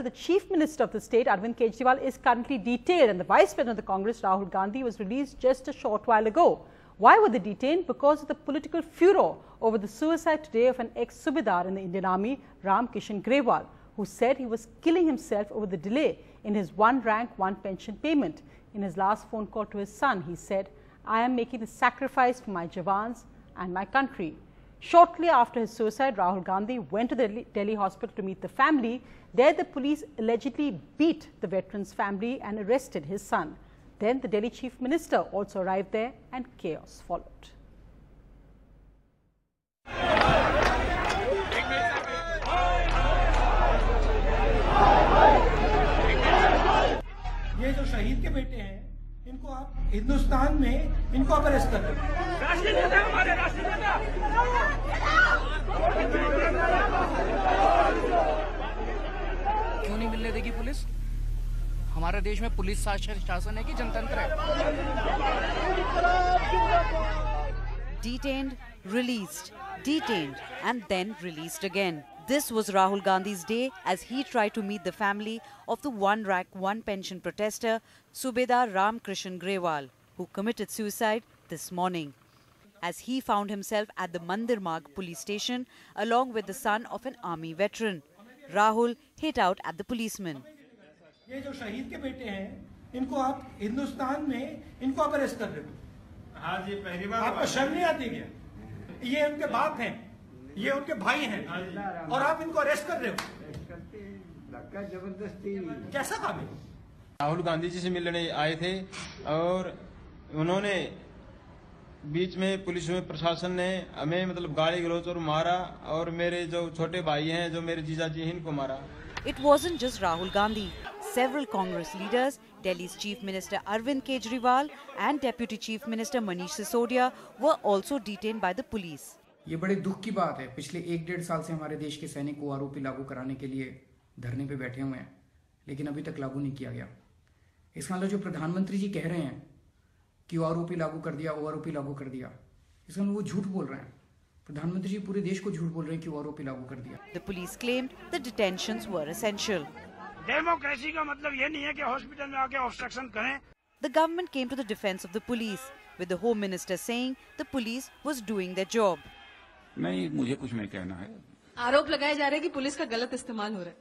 The Chief Minister of the state, Arvind Kejriwal, is currently detained, and the Vice President of the Congress, Rahul Gandhi, was released just a short while ago. Why were they detained? Because of the political furor over the suicide today of an ex-Subedar in the Indian Army, Ram Kishan Grewal, who said he was killing himself over the delay in his one rank, one pension payment. In his last phone call to his son, he said, "I am making the sacrifice for my Jawans and my country." Shortly after his suicide, Rahul Gandhi went to the Delhi hospital to meet the family. There, the police allegedly beat the veteran's family and arrested his son. Then the Delhi Chief Minister also arrived there and chaos followed. ये जो शहीद के बेटे हैं, इनको आप हिंदुस्तान में इनको आप अरेस्ट कर दो। राष्ट्रीय नेता हमारे राष्ट्रीय नेता। क्यों नहीं मिलने देगी पुलिस? हमारे देश में पुलिस शासन है कि जनतंत्र है? Detained, released, detained and then released again. This was Rahul Gandhi's day as he tried to meet the family of the one rank, one pension protester, Subedar Ram Kishan Grewal, who committed suicide this morning. As he found himself at the Mandir Marg police station along with the son of an army veteran, Rahul hit out at the policeman. ये जो शहीद के बेटे हैं, इनको आप हिंदुस्तान में इनको आप अरेस्ट कर रहे हो। हाँ जी, पहली बार आपको शर्म नहीं आती क्या? ये उनके बाप हैं, ये उनके भाई हैं, और आप इनको अरेस्ट कर रहे हो। जबरदस्ती कैसा काम है? राहुल गांधी जी से मिलने आए थे और उन्होंने बीच में पुलिस में प्रशासन ने हमें मतलब गाली गलौज और मारा और मेरे जो छोटे भाई हैं जो मेरे जीजाजी हैं इनको मारा। It wasn't just Rahul Gandhi. Several Congress leaders, Delhi's Chief Minister Arvind Kejriwal and Deputy Chief Minister Manish Sisodia were also detained by the police. ये बड़े दुख की बात है। पिछले 1-1.5 साल से हमारे देश के सैनिक ओआरओपी लागू कराने के लिए धरने पे बैठे हुए हैं, लेकिन अभी तक लागू नहीं किया गया। इसका मतलब जो प्रधानमंत्री जी कह रहे हैं कि ओआरओपी लागू कर दिया, ओआरओपी लागू कर दिया, इसका मतलब वो झूठ बोल रहे हैं। प्रधानमंत्री जी पूरे देश को झूठ बोल रहे हैं कि ओआरओपी लागू कर दिया। The police claimed the detentions were essential. Democracy का मतलब ये नहीं है कि हॉस्पिटल में आके ऑब्स्ट्रक्शन करें। The government came to the defense of the police, with the Home Minister saying the police was doing their job. नहीं, मुझे कुछ नहीं कहना है। आरोप लगाए जा रहे हैं कि पुलिस का गलत इस्तेमाल हो रहा है।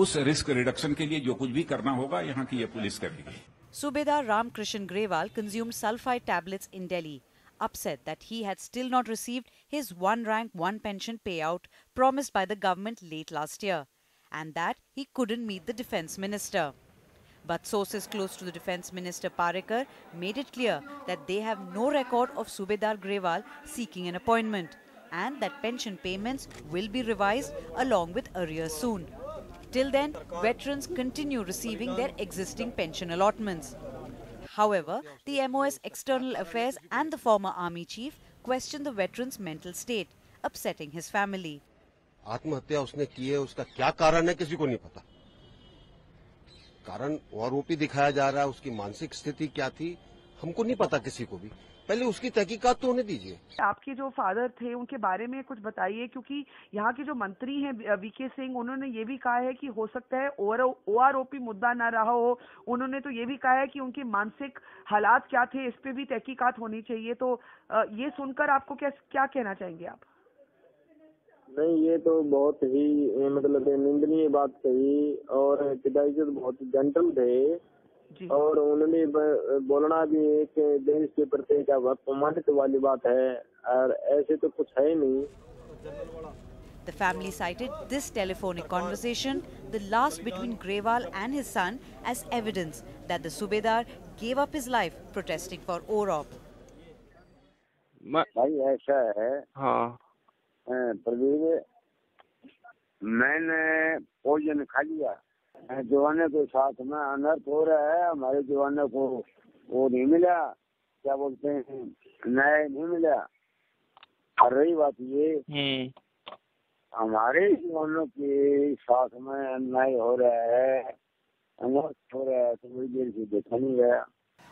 उस रिस्क रिडक्शन के लिए जो कुछ भी करना होगा यहाँ की ये पुलिस करेगी। Subedar Ram Kishan Grewal consumed sulphide tablets in Delhi, upset that he had still not received his one rank, one pension payout promised by the government late last year, and that he couldn't meet the defence minister. But sources close to the defence minister Parekar made it clear that they have no record of Subedar Grewal seeking an appointment, and that pension payments will be revised along with arrears soon. Till then, veterans continue receiving their existing pension allotments. However, the MOS External Affairs and the former army chief questioned the veteran's mental state, upsetting his family. आत्महत्या उसने की है, उसका क्या कारण है किसी को नहीं पता। कारण ओआरओपी दिखाया जा रहा है, उसकी मानसिक स्थिति क्या थी हमको नहीं पता किसी को भी। पहले उसकी तहकीकात तो होने दीजिए। आपके जो फादर थे उनके बारे में कुछ बताइए, क्योंकि यहाँ के जो मंत्री हैं वीके सिंह, उन्होंने ये भी कहा है कि हो सकता है ओआरओपी मुद्दा ना रहा हो। उन्होंने तो ये भी कहा है कि उनके मानसिक हालात क्या थे, इस पे भी तहकीकात होनी चाहिए। तो ये सुनकर आपको क्या कहना चाहेंगे आप? नहीं, ये तो बहुत ही मतलब निंदनीय बात कही, और पिताजी तो बहुत जेंटल थे और उन्होंने बोलना भी एक देश के प्रति क्या अपमानित वाली बात है, और ऐसे तो कुछ है नहीं। The family cited this telephonic conversation, the last between Grewal and his son, as evidence that the Subedar gave up his life protesting for OROP. भाई ऐसा है, हाँ प्रवीण, मैंने भोजन खा लिया, जवानों के साथ में अनर्थ हो रहा है। हमारे जवानों को वो नहीं मिला, क्या बोलते हैं, न्याय नहीं मिला। और रही बात ये, हमारे जवानों के साथ में अन्याय हो रहा है, अनर्थ हो रहा है, तो वही देर से देखा नहीं गया।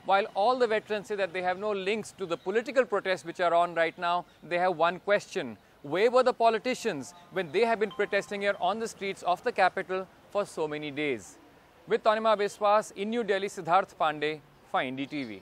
While all the veterans say that they have no links to the political protests which are on right now, they have one question. Where were the politicians when they have been protesting here on the streets of the capital for so many days. With Tanima Biswas in New Delhi, Siddharth Pandey for NDTV.